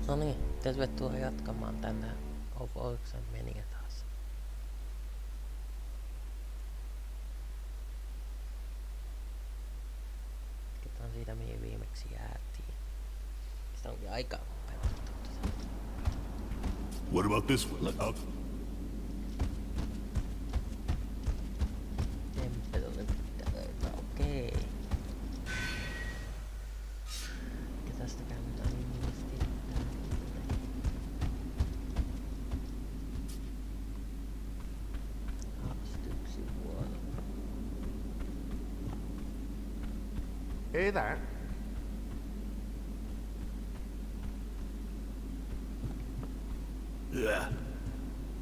No niin, tervetuloa jatkamaan tänään of Orcsen meniä taas. Jatketaan siitä mihin viimeksi jäätiin. Sitä onkin aika pelattu. What about this one? Temperolle pitää löytää, okei. Ja tästä käännetään ilmeisesti tänne. Haastyksi vuoro. Hear that? Yeah.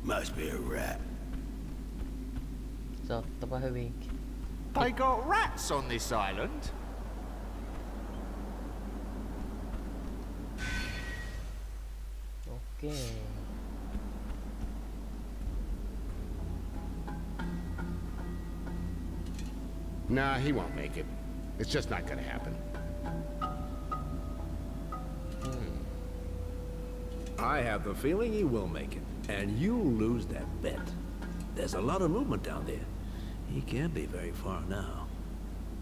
Must be a rat. Saattava hyvinkin. They got rats on this island? Okei. Nah, he won't make it. It's just not gonna happen. I have the feeling he will make it, and you'll lose that bet. There's a lot of movement down there. He can't be very far now.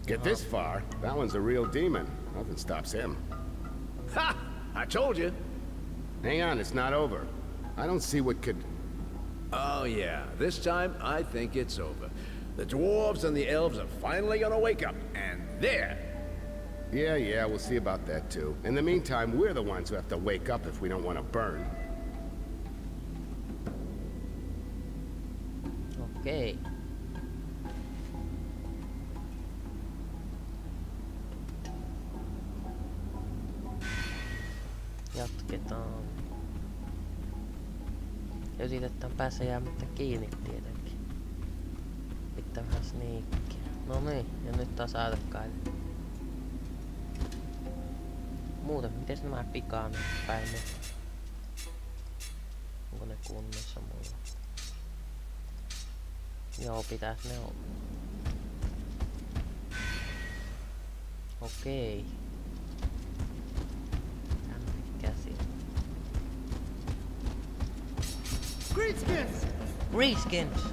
Get this far, that one's a real demon. Nothing stops him. Ha! I told you. Hang on, it's not over. I don't see what could... Oh yeah, this time I think it's over. The dwarves and the elves are finally gonna wake up, and there! Yeah, we'll see about that too. In the meantime, we're the ones who have to wake up if we don't want to burn. Okei. Jatketaan. Ja yritetään päässä jäämättä kiinni tietenkin. Pitää vähän sniikkiä. No niin, ja nyt taas älkkäille. Muuten, mites nämä pikaan päin nyt? Onko ne kunnossa mulla? Joo, pitäis ne olla. Okei. Tänne käsi. Greenskins! Greenskins!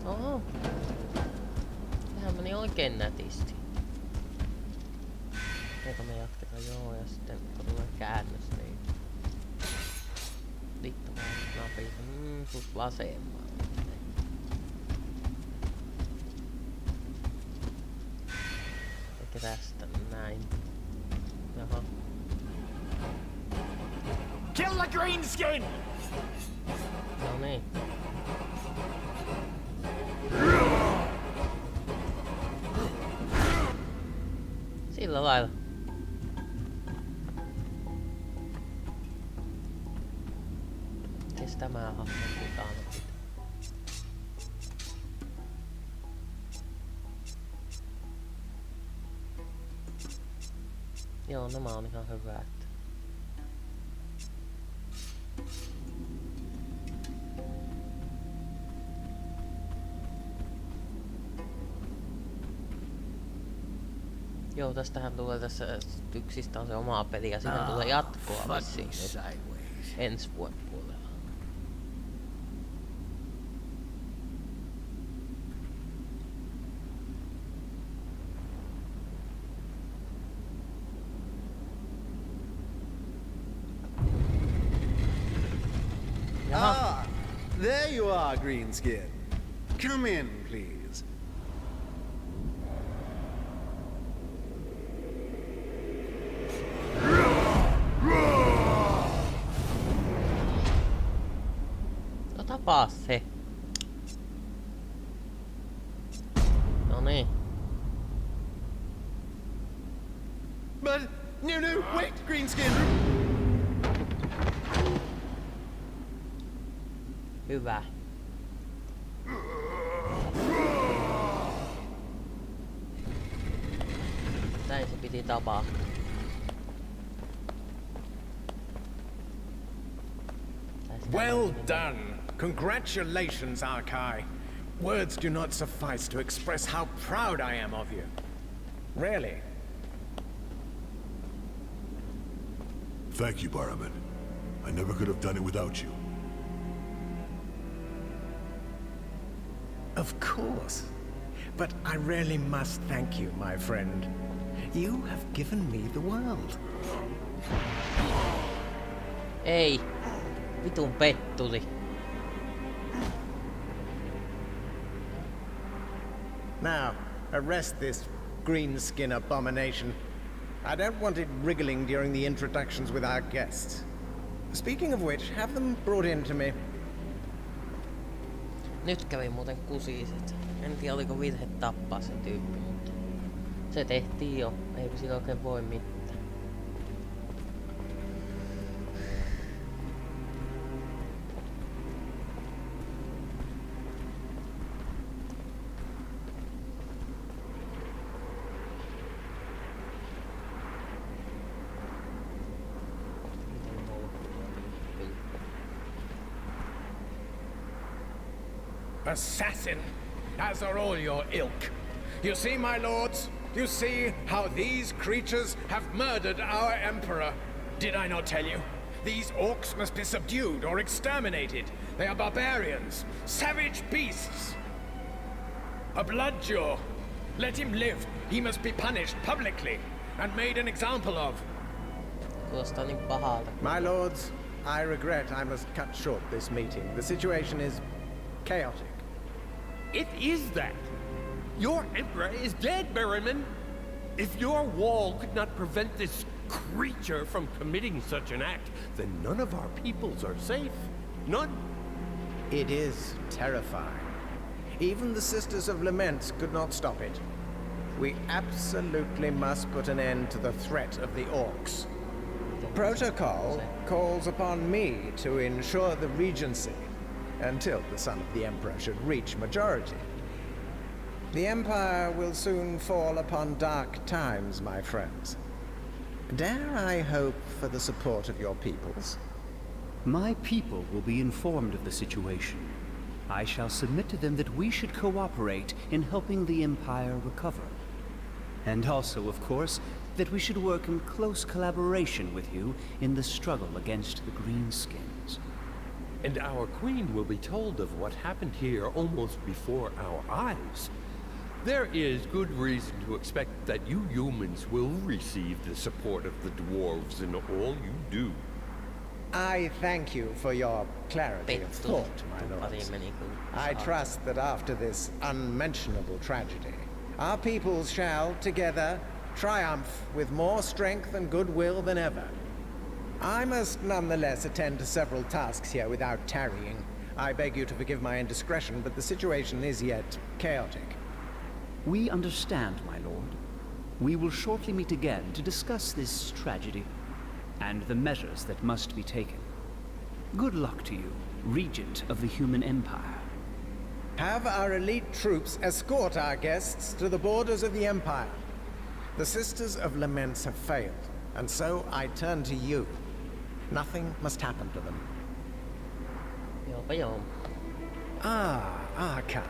Oho. Sehän meni oikein nätisti. Eikö me jatketaan joo ja sitten kun tulee käännös niin... Vittu mä oon napit. Sus vasemmalle. Eikä tästä näin. Jaha. Kill the greenskin! No niin. Sillä lailla. Mites tämä hahmo pitää nyt? Joo, nämä on ihan hyvät. Joo, tästähän tulee tässä yksistä on se oma peli ja siihen tulee jatkoa vissiin ensi vuoden puolella. Jaha. There you are, Greenskin. Come in, please. Tapaa se. Wait, Greenskin! Hyvä. Näin se piti tapahtua. Well done. Congratulations, Arkai. Words do not suffice to express how proud I am of you. Really. Thank you, Barimen. I never could have done it without you. Of course. But I really must thank you, my friend. You have given me the world. Ei. Vitun Petturi. Now, arrest this greenskin abomination. I don't want it wriggling during the introductions with our guests. Speaking of which, have them brought in to me. Nyt kävi muuten kusiset. En tiedä oliko virhe tappaa se tyyppi, mutta se tehtiin jo. Eipä sillä oikein voi mitään. Assassin, as are all your ilk. You see, my lords? You see how these creatures have murdered our emperor? Did I not tell you? These orcs must be subdued or exterminated. They are barbarians, savage beasts. A bloodjaw. Let him live. He must be punished publicly and made an example of. Kuulostaa niin pahalta. My lords, I regret I must cut short this meeting. The situation is chaotic. It is that. Your emperor is dead, Barimen. If your wall could not prevent this creature from committing such an act, then none of our peoples are safe. None. It is terrifying. Even the Sisters of Lament could not stop it. We absolutely must put an end to the threat of the Orcs. Protocol calls upon me to ensure the regency until the son of the Emperor should reach majority. The Empire will soon fall upon dark times, my friends. Dare I hope for the support of your peoples? My people will be informed of the situation. I shall submit to them that we should cooperate in helping the Empire recover. And also, of course, that we should work in close collaboration with you in the struggle against the Greenskins. And our queen will be told of what happened here almost before our eyes. There is good reason to expect that you humans will receive the support of the dwarves in all you do. I thank you for your clarity of thought, my lords. I trust that after this unmentionable tragedy, our peoples shall, together, triumph with more strength and goodwill than ever. I must nonetheless attend to several tasks here without tarrying. I beg you to forgive my indiscretion, but the situation is yet chaotic. We understand, my lord. We will shortly meet again to discuss this tragedy and the measures that must be taken. Good luck to you, Regent of the Human Empire. Have our elite troops escort our guests to the borders of the Empire. The Sisters of Laments have failed, and so I turn to you. Nothing must happen to them. Arkai.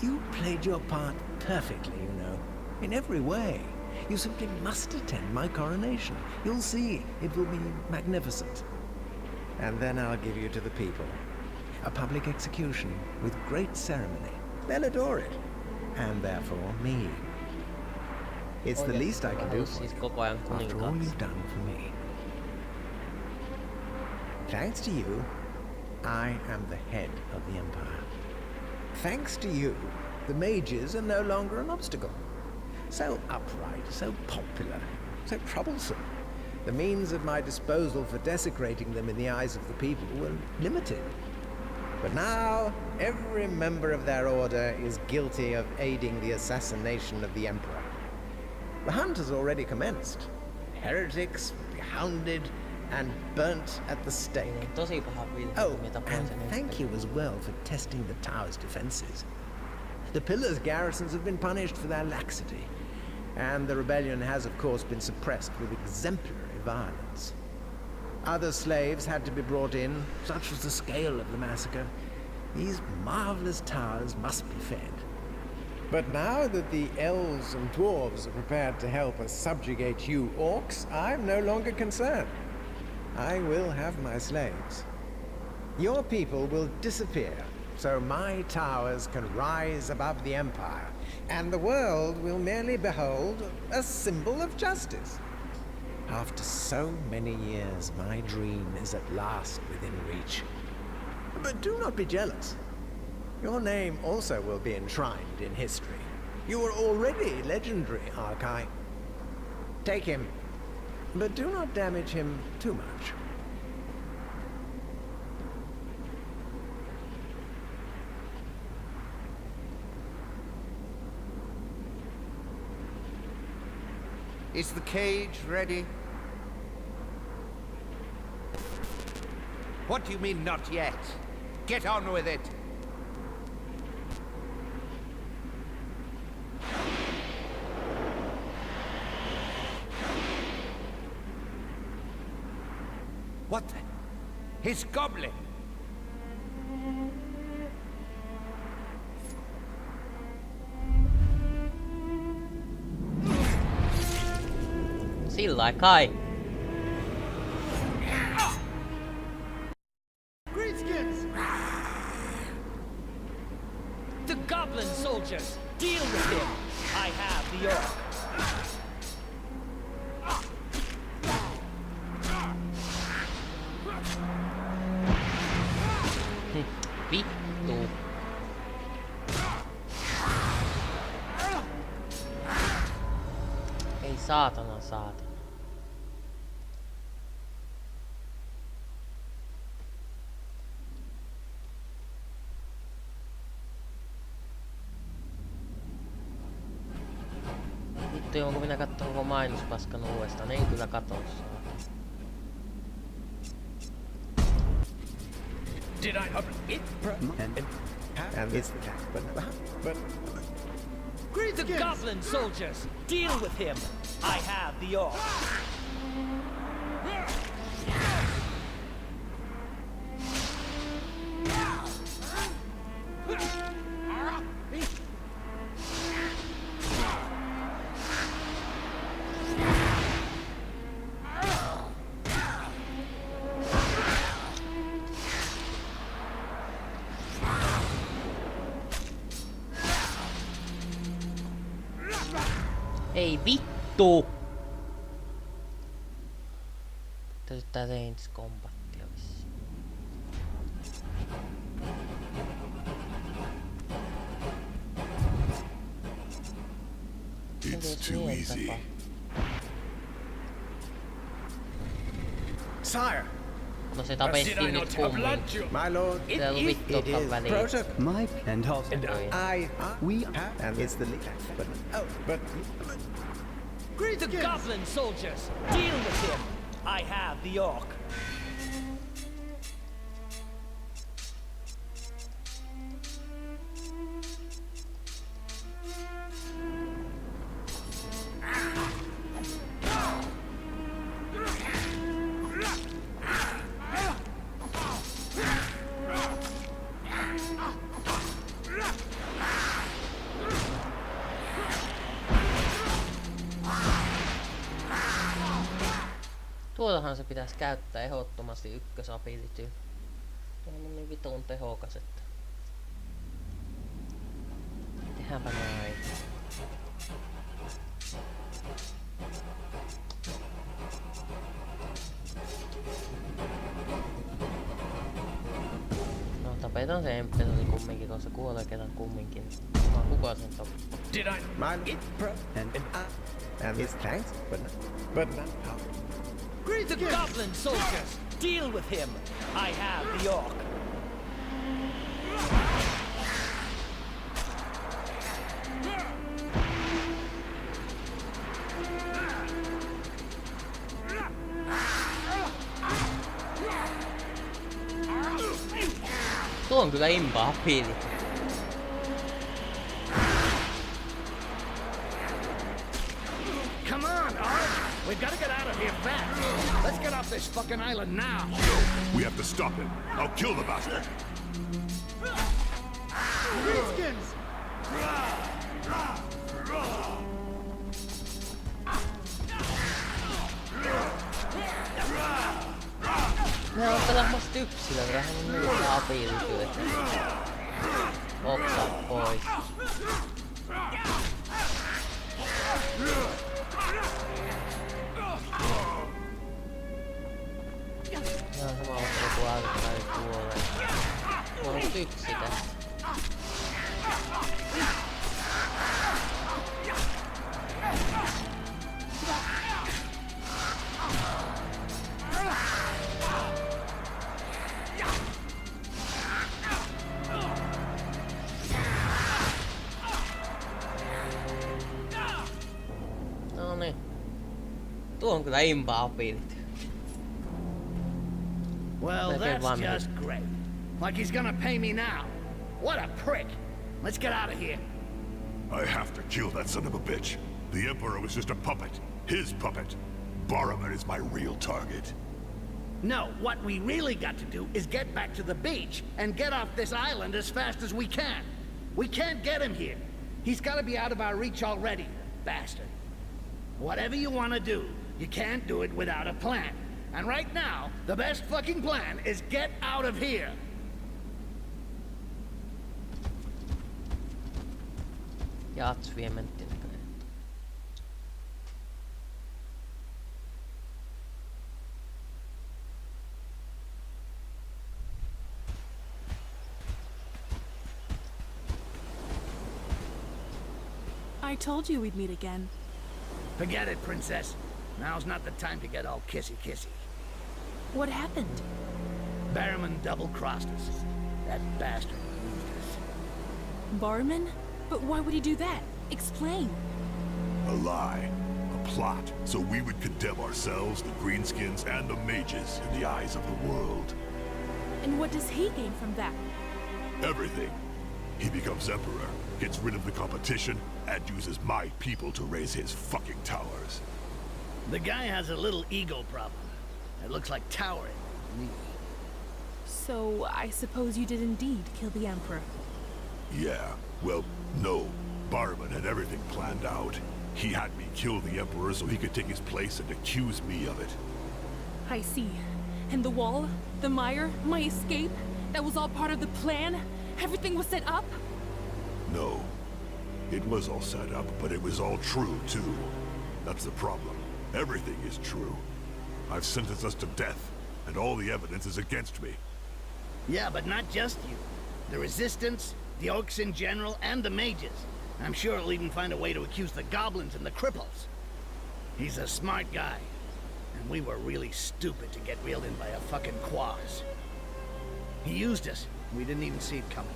You played your part perfectly, you know. In every way. You simply must attend my coronation. You'll see, it will be magnificent. And then I'll give you to the people. A public execution with great ceremony. They'll adore it. And therefore me. It's the least I can do for you, after all you've done for me. Thanks to you, I am the head of the Empire. Thanks to you, the mages are no longer an obstacle. So upright, so popular, so troublesome. The means at my disposal for desecrating them in the eyes of the people were limited. But now, every member of their order is guilty of aiding the assassination of the Emperor. The hunt has already commenced. heretics will be hounded and burnt at the stake. Niin tosi paha vilppi, Oh, mitä and pois thank you as well for testing the tower's defenses. The Pillar's garrisons have been punished for their laxity, and the rebellion has of course been suppressed with exemplary violence. Other slaves had to be brought in, such was the scale of the massacre. These marvelous towers must be fed. But now that the elves and dwarves are prepared to help us subjugate you orcs, I'm no longer concerned. I will have my slaves. Your people will disappear, so my towers can rise above the Empire, and the world will merely behold a symbol of justice. After so many years, my dream is at last within reach. But do not be jealous. Your name also will be enshrined in history. You are already legendary, Arkai. Take him, but do not damage him too much. Is the cage ready? What do you mean, not yet? Get on with it! What the? His goblin! Sillä kai. The goblin soldiers! Deal with him! I have the orc. Vittu. Ei saatana saatana. Vittu, onko minä katsoa koko mainospaskan uudestaan? En kyllä katso saa. Did I it? And it's but The goblin soldiers! Deal with him! I have the orc. Ei vittu! Täytyy tää range combattia vissiin. It's too easy. Sire! No se tapettiin nyt kumminkin. My lord, Se on vittuakaan väliä. My and also and it's the lead. The goblin soldiers! Deal with him! I have the orc. Tuotahan se pitäisi käyttää ehdottomasti ykkösability. Tuo on niin vitun tehokas, että... Tehdäänpä näin. No tapetaan se Emperori kumminkin, koska se kuolee kerran kumminkin. Kuka sen tappaa? Did I? My and it's thanks, but not how. The goblin soldiers! Deal with him! I have the orc. Tuo on kyllä impaa fiili. Come on, Ark! We've got to get out of here fast. Let's get off this fucking island now. No, we have to stop him. I'll kill the bastard. Greenskins! Ne on pelamassa yksilö, vähän muuta apiilityötä. Oksa pois. Nää on samalla joku alkaa kuolee. Mulla on yksi tässä. Noniin. Tuo on kyllä impaa apiilit. Well, Melkein vaan that's meni. just great. Like he's gonna pay me now. What a prick. Let's get out of here. I have to kill that son of a bitch. The Emperor was just a puppet. His puppet. Barimen is my real target. No, what we really got to do is get back to the beach and get off this island as fast as we can. We can't get him here. He's gotta be out of our reach already, bastard. Whatever you wanna do, you can't do it without a plan. And right now, the best fucking plan is get out of here. Jatsviementti näköinen. I told you we'd meet again. Forget it, princess. Now's not the time to get all kissy-kissy. What happened? Barimen double-crossed us. That bastard used us. Barimen? But why would he do that? Explain. A lie. A plot. So we would condemn ourselves, the Greenskins, and the Mages in the eyes of the world. And what does he gain from that? Everything. He becomes Emperor, gets rid of the competition, and uses my people to raise his fucking towers. The guy has a little ego problem. It looks like towering. Me. So, I suppose you did indeed kill the Emperor. Yeah, well, no. Barimen had everything planned out. He had me kill the Emperor so he could take his place and accuse me of it. I see. And the wall? The mire? My escape? That was all part of the plan? Everything was set up? No. It was all set up, but it was all true, too. That's the problem. Everything is true. I've sentenced us to death, and all the evidence is against me. Yeah, but not just you. The Resistance, the Orcs in general, and the Mages. I'm sure he'll even find a way to accuse the Goblins and the Cripples. He's a smart guy. And we were really stupid to get reeled in by a fucking Quaz. He used us. We didn't even see it coming.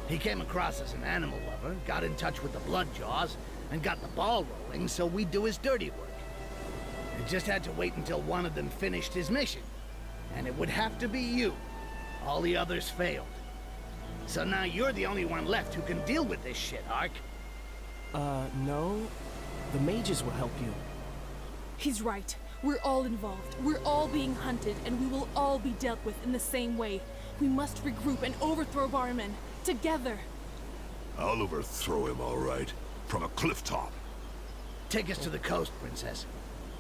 He came across as an animal lover, got in touch with the Bloodjaws, and got the ball rolling so we'd do his dirty work. It just had to wait until one of them finished his mission. And it would have to be you. All the others failed. So now you're the only one left who can deal with this shit, Ark. No. The mages will help you. He's right. We're all involved. We're all being hunted, and we will all be dealt with in the same way. We must regroup and overthrow Barimen. Together. I'll overthrow him, all right. From a cliff top. Take us to the coast, Princess.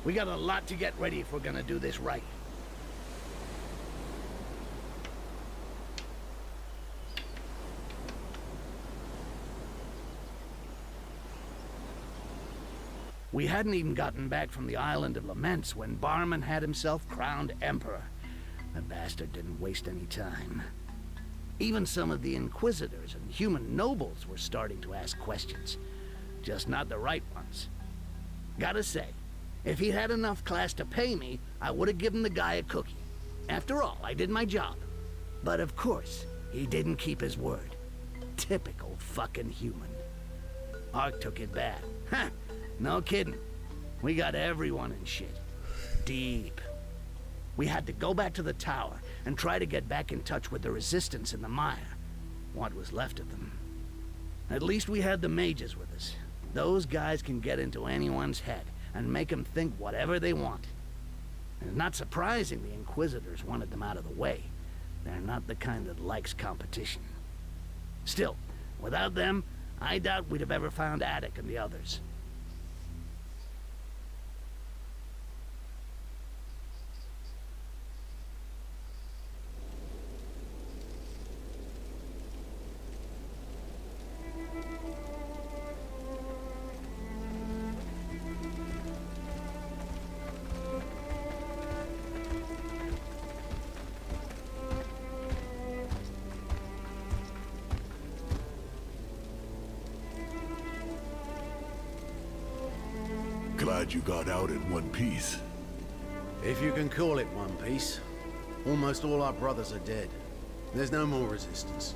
We got a lot to get ready if we're gonna do this right. We hadn't even gotten back from the Island of Laments when Barimen had himself crowned Emperor. The bastard didn't waste any time. Even some of the Inquisitors and human nobles were starting to ask questions. Just not the right ones. Gotta say, if he'd had enough class to pay me, I would have given the guy a cookie. After all, I did my job. But of course, he didn't keep his word. Typical fucking human. Ark took it bad. Ha! No kidding. We got everyone in shit. Deep. We had to go back to the tower and try to get back in touch with the resistance in the mire. What was left of them. At least we had the mages with us. Those guys can get into anyone's head and make them think whatever they want. And it's not surprising the Inquisitors wanted them out of the way. They're not the kind that likes competition. Still, without them, I doubt we'd have ever found Attic and the others. Glad you got out in one piece. If you can call it one piece. Almost all our brothers are dead. There's no more resistance.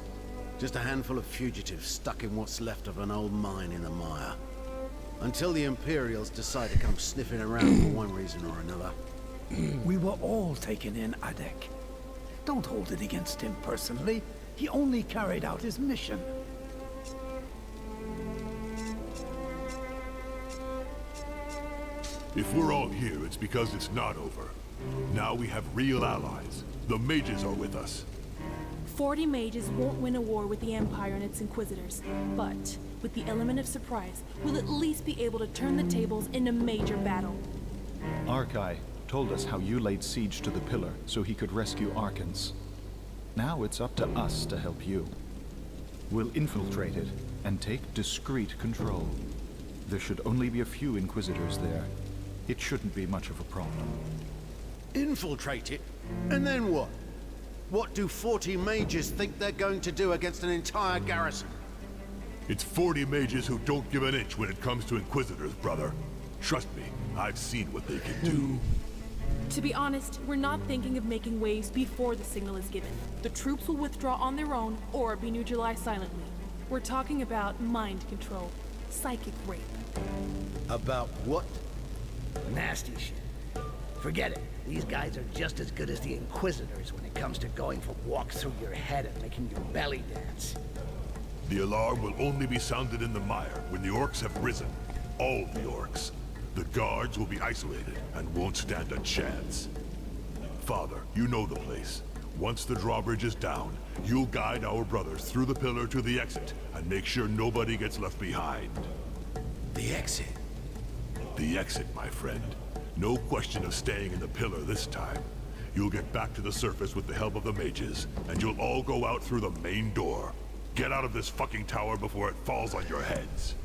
Just a handful of fugitives stuck in what's left of an old mine in the mire. Until the Imperials decide to come sniffing around for one reason or another. We were all taken in, Adek. Don't hold it against him personally. He only carried out his mission. If we're all here, it's because it's not over. Now we have real allies. The mages are with us. 40 mages won't win a war with the Empire and its Inquisitors, but with the element of surprise, we'll at least be able to turn the tables in a major battle. Arkai told us how you laid siege to the pillar so he could rescue Arkans. Now it's up to us to help you. We'll infiltrate it and take discreet control. There should only be a few Inquisitors there. It shouldn't be much of a problem. Infiltrate it? And then what? What do 40 mages think they're going to do against an entire garrison? It's 40 mages who don't give an inch when it comes to Inquisitors, brother. Trust me, I've seen what they can do. To be honest, we're not thinking of making waves before the signal is given. The troops will withdraw on their own or be neutralized silently. We're talking about mind control, psychic rape. About what? Nasty shit. Forget it. These guys are just as good as the Inquisitors when it comes to going for walks through your head and making your belly dance. The alarm will only be sounded in the mire when the Orcs have risen. All the Orcs. The guards will be isolated and won't stand a chance. Father, you know the place. Once the drawbridge is down, you'll guide our brothers through the pillar to the exit and make sure nobody gets left behind. The exit? The exit, my friend. No question of staying in the pillar this time. You'll get back to the surface with the help of the mages, and you'll all go out through the main door. Get out of this fucking tower before it falls on your heads.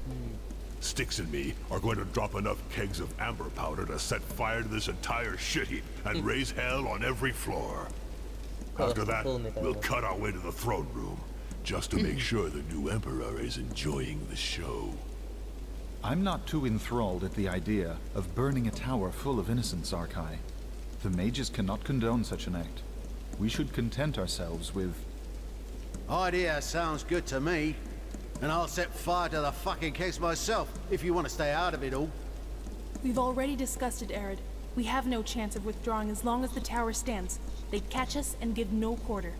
Sticks and me are going to drop enough kegs of amber powder to set fire to this entire shit heap and raise hell on every floor. After that, we'll cut our way to the throne room, just to make sure the new Emperor is enjoying the show. I'm not too enthralled at the idea of burning a tower full of innocents, Arkai. The mages cannot condone such an act. We should content ourselves with... Idea sounds good to me. And I'll set fire to the fucking case myself, if you want to stay out of it all. We've already discussed it, Arid. We have no chance of withdrawing as long as the tower stands. They'd catch us and give no quarter.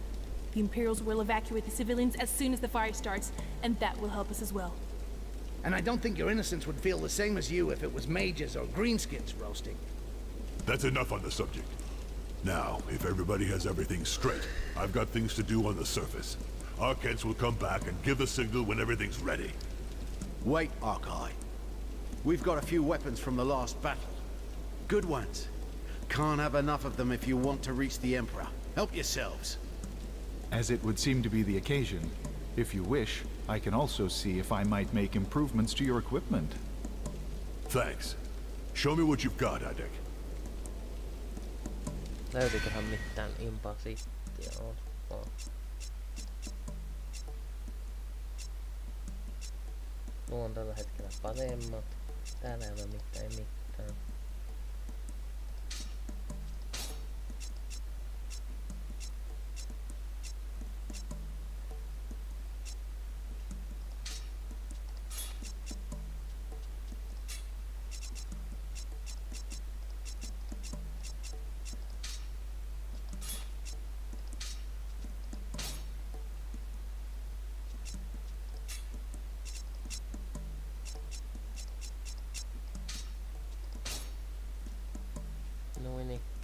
The Imperials will evacuate the civilians as soon as the fire starts, and that will help us as well. And I don't think your innocents would feel the same as you if it was mages or greenskins roasting. That's enough on the subject. Now, if everybody has everything straight, I've got things to do on the surface. Arkans will come back and give the signal when everything's ready. Wait, Arkai. We've got a few weapons from the last battle. Good ones. Can't have enough of them if you want to reach the Emperor. Help yourselves. As it would seem to be the occasion, if you wish, I can also see if I might make improvements to your equipment. Thanks. Show me what you've got, Adek. Löytyiköhän mitään impasittia on? Mulla on tällä hetkellä paremmat. Täällä ei ole mitään.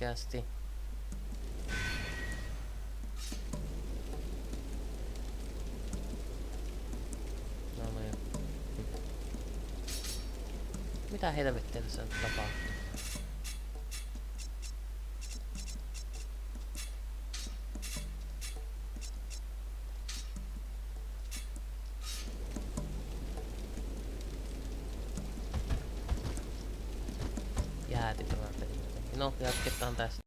oikeasti. No niin. Mitä helvettiä tässä tapahtuu? Jääti tämä peli. No, jatketaan tästä.